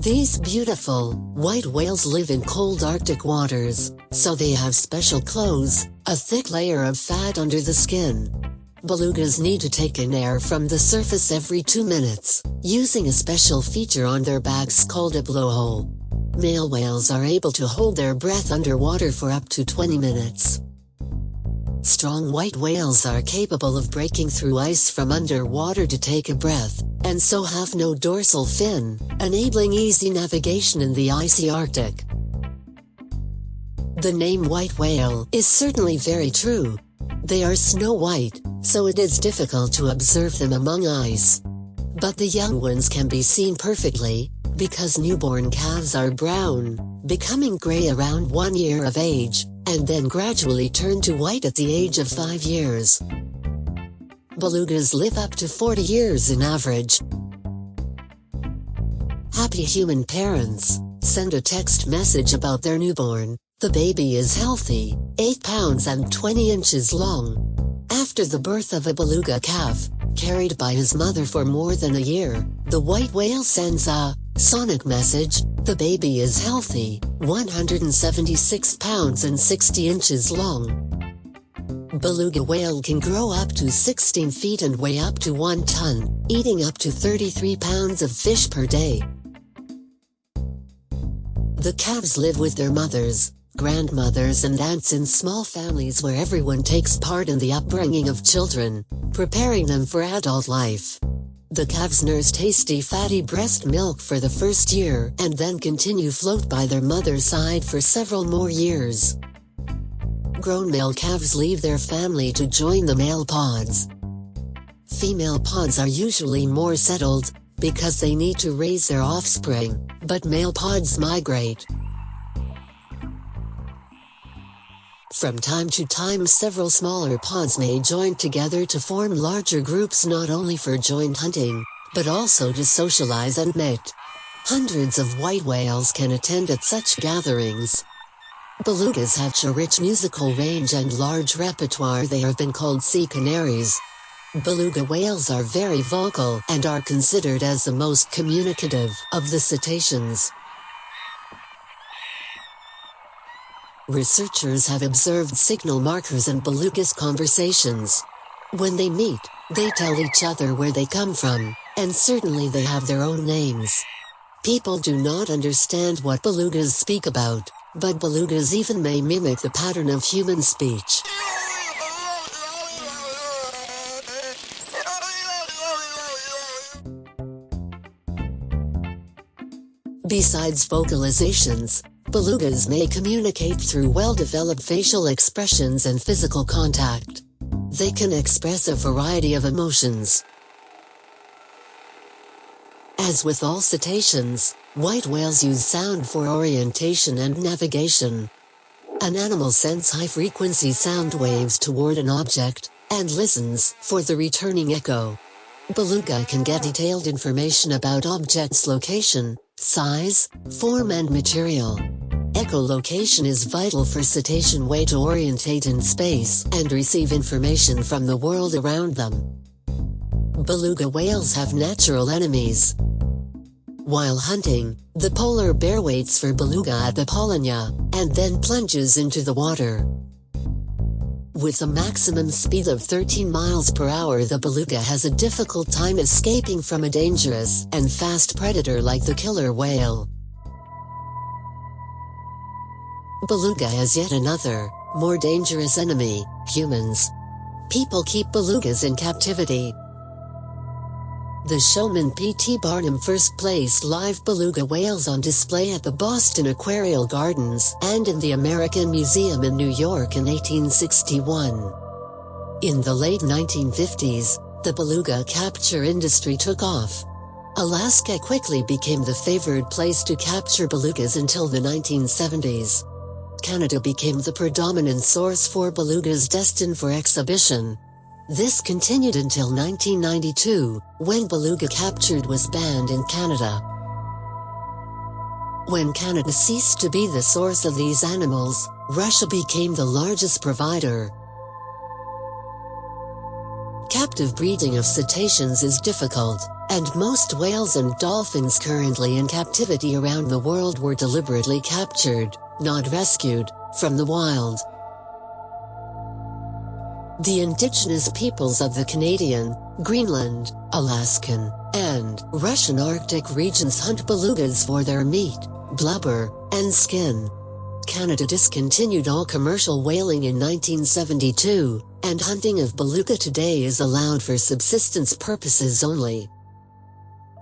These beautiful, white whales live in cold Arctic waters, so they have special clothes, a thick layer of fat under the skin. Belugas need to take in air from the surface every 2 minutes, using a special feature on their backs called a blowhole. Male whales are able to hold their breath underwater for up to 20 minutes. Strong white whales are capable of breaking through ice from underwater to take a breath, and so have no dorsal fin, enabling easy navigation in the icy Arctic. The name white whale is certainly very true. They are snow white, so it is difficult to observe them among ice. But the young ones can be seen perfectly, because newborn calves are brown, becoming gray around 1 year of age, and then gradually turn to white at the age of 5 years. Belugas live up to 40 years in average. Happy human parents send a text message about their newborn. The baby is healthy, 8 pounds and 20 inches long. After the birth of a beluga calf, carried by his mother for more than a year, the white whale sends a sonic message. The baby is healthy, 176 pounds and 60 inches long. Beluga whale can grow up to 16 feet and weigh up to 1 ton, eating up to 33 pounds of fish per day. The calves live with their mothers, grandmothers and aunts in small families where everyone takes part in the upbringing of children, preparing them for adult life. The calves nurse tasty fatty breast milk for the first year and then continue float by their mother's side for several more years. Grown male calves leave their family to join the male pods. Female pods are usually more settled, because they need to raise their offspring, but male pods migrate. From time to time several smaller pods may join together to form larger groups not only for joint hunting, but also to socialize and mate. Hundreds of white whales can attend at such gatherings. Belugas have a rich musical range and large repertoire. They have been called sea canaries. Beluga whales are very vocal and are considered as the most communicative of the cetaceans. Researchers have observed signal markers in belugas' conversations. When they meet, they tell each other where they come from, and certainly they have their own names. People do not understand what belugas speak about, but belugas even may mimic the pattern of human speech. Besides vocalizations, belugas may communicate through well-developed facial expressions and physical contact. They can express a variety of emotions. As with all cetaceans, white whales use sound for orientation and navigation. An animal sends high-frequency sound waves toward an object, and listens for the returning echo. Beluga can get detailed information about objects' location, size, form and material. Echolocation is vital for cetacean way to orientate in space and receive information from the world around them. Beluga whales have natural enemies. While hunting, the polar bear waits for beluga at the polynya, and then plunges into the water. With a maximum speed of 13 miles per hour, the beluga has a difficult time escaping from a dangerous and fast predator like the killer whale. Beluga has yet another, more dangerous enemy: humans. People keep belugas in captivity. The showman P.T. Barnum first placed live beluga whales on display at the Boston Aquarial Gardens and in the American Museum in New York in 1861. In the late 1950s, the beluga capture industry took off. Alaska quickly became the favored place to capture belugas until the 1970s. Canada became the predominant source for belugas destined for exhibition. This continued until 1992, when beluga captured was banned in Canada. When Canada ceased to be the source of these animals, Russia became the largest provider. captive breeding of cetaceans is difficult, and most whales and dolphins currently in captivity around the world were deliberately captured, not rescued, from the wild. The indigenous peoples of the Canadian, Greenland, Alaskan, and Russian Arctic regions hunt belugas for their meat, blubber, and skin. Canada discontinued all commercial whaling in 1972, and hunting of beluga today is allowed for subsistence purposes only.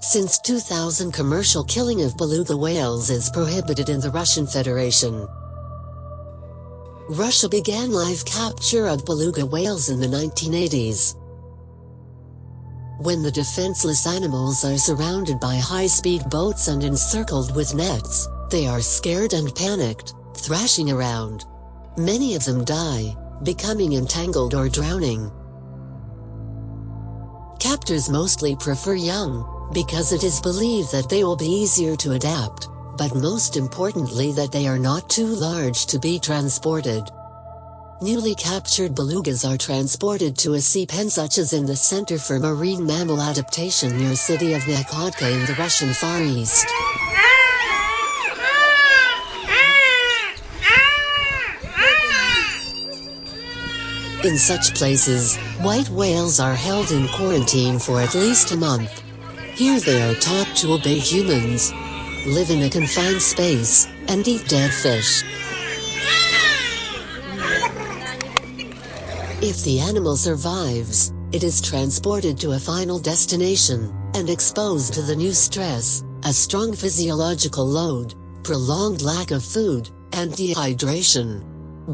Since 2000, commercial killing of beluga whales is prohibited in the Russian Federation. Russia began live capture of beluga whales in the 1980s. When the defenseless animals are surrounded by high-speed boats and encircled with nets, they are scared and panicked, thrashing around. Many of them die, becoming entangled or drowning. Captors mostly prefer young, because it is believed that they will be easier to adapt, but most importantly that they are not too large to be transported. Newly captured belugas are transported to a sea pen such as in the Center for Marine Mammal Adaptation near city of Nakhodka in the Russian Far East. In such places, white whales are held in quarantine for at least a month. Here they are taught to obey humans, live in a confined space, and eat dead fish. If the animal survives, it is transported to a final destination, and exposed to the new stress, a strong physiological load, prolonged lack of food, and dehydration.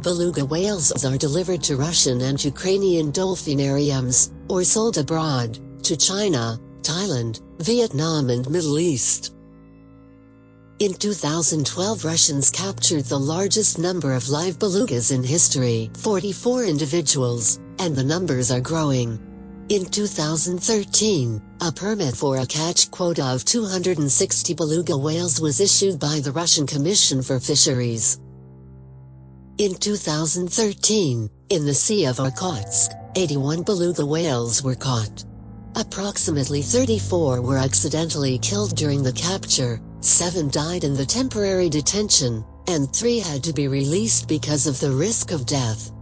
Beluga whales are delivered to Russian and Ukrainian dolphinariums, or sold abroad, to China, Thailand, Vietnam and Middle East. In 2012, Russians captured the largest number of live belugas in history, 44 individuals, and the numbers are growing. In 2013, a permit for a catch quota of 260 beluga whales was issued by the Russian Commission for Fisheries. In 2013, in the Sea of Okhotsk, 81 beluga whales were caught. Approximately 34 were accidentally killed during the capture, 7 died in the temporary detention, and 3 had to be released because of the risk of death.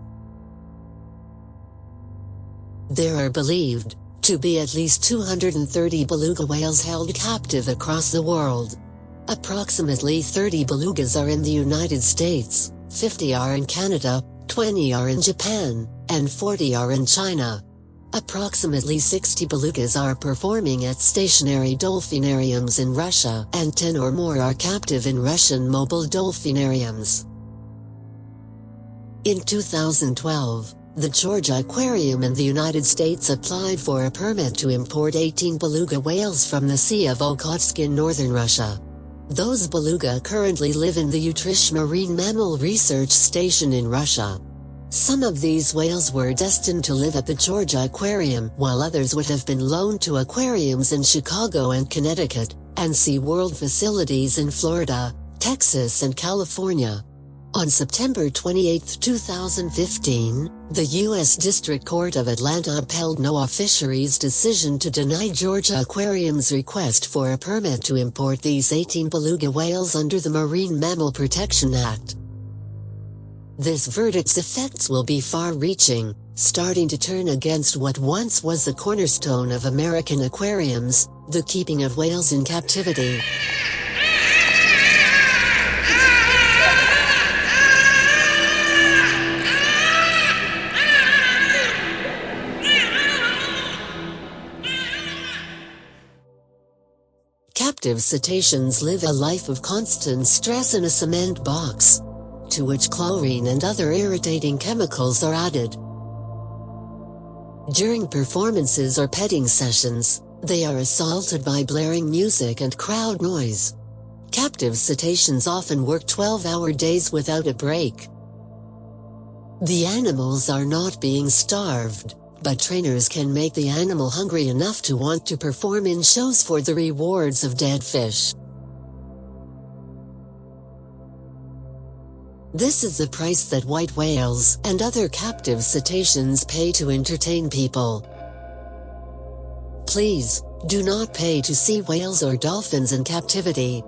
There are believed to be at least 230 beluga whales held captive across the world. Approximately 30 belugas are in the United States, 50 are in Canada, 20 are in Japan, and 40 are in China. Approximately 60 belugas are performing at stationary dolphinariums in Russia, and 10 or more are captive in Russian mobile dolphinariums. In 2012, the Georgia Aquarium in the United States applied for a permit to import 18 beluga whales from the Sea of Okhotsk in northern Russia. Those beluga currently live in the Utrecht Marine Mammal Research Station in Russia. Some of these whales were destined to live at the Georgia Aquarium, while others would have been loaned to aquariums in Chicago and Connecticut, and SeaWorld facilities in Florida, Texas and California. On September 28, 2015, the U.S. District Court of Atlanta upheld NOAA Fisheries' decision to deny Georgia Aquarium's request for a permit to import these 18 beluga whales under the Marine Mammal Protection Act. This verdict's effects will be far-reaching, starting to turn against what once was the cornerstone of American aquariums, the keeping of whales in captivity. Captive cetaceans live a life of constant stress in a cement box, to which chlorine and other irritating chemicals are added. During performances or petting sessions, they are assaulted by blaring music and crowd noise. Captive cetaceans often work 12-hour days without a break. The animals are not being starved, but trainers can make the animal hungry enough to want to perform in shows for the rewards of dead fish. This is the price that white whales and other captive cetaceans pay to entertain people. Please, do not pay to see whales or dolphins in captivity.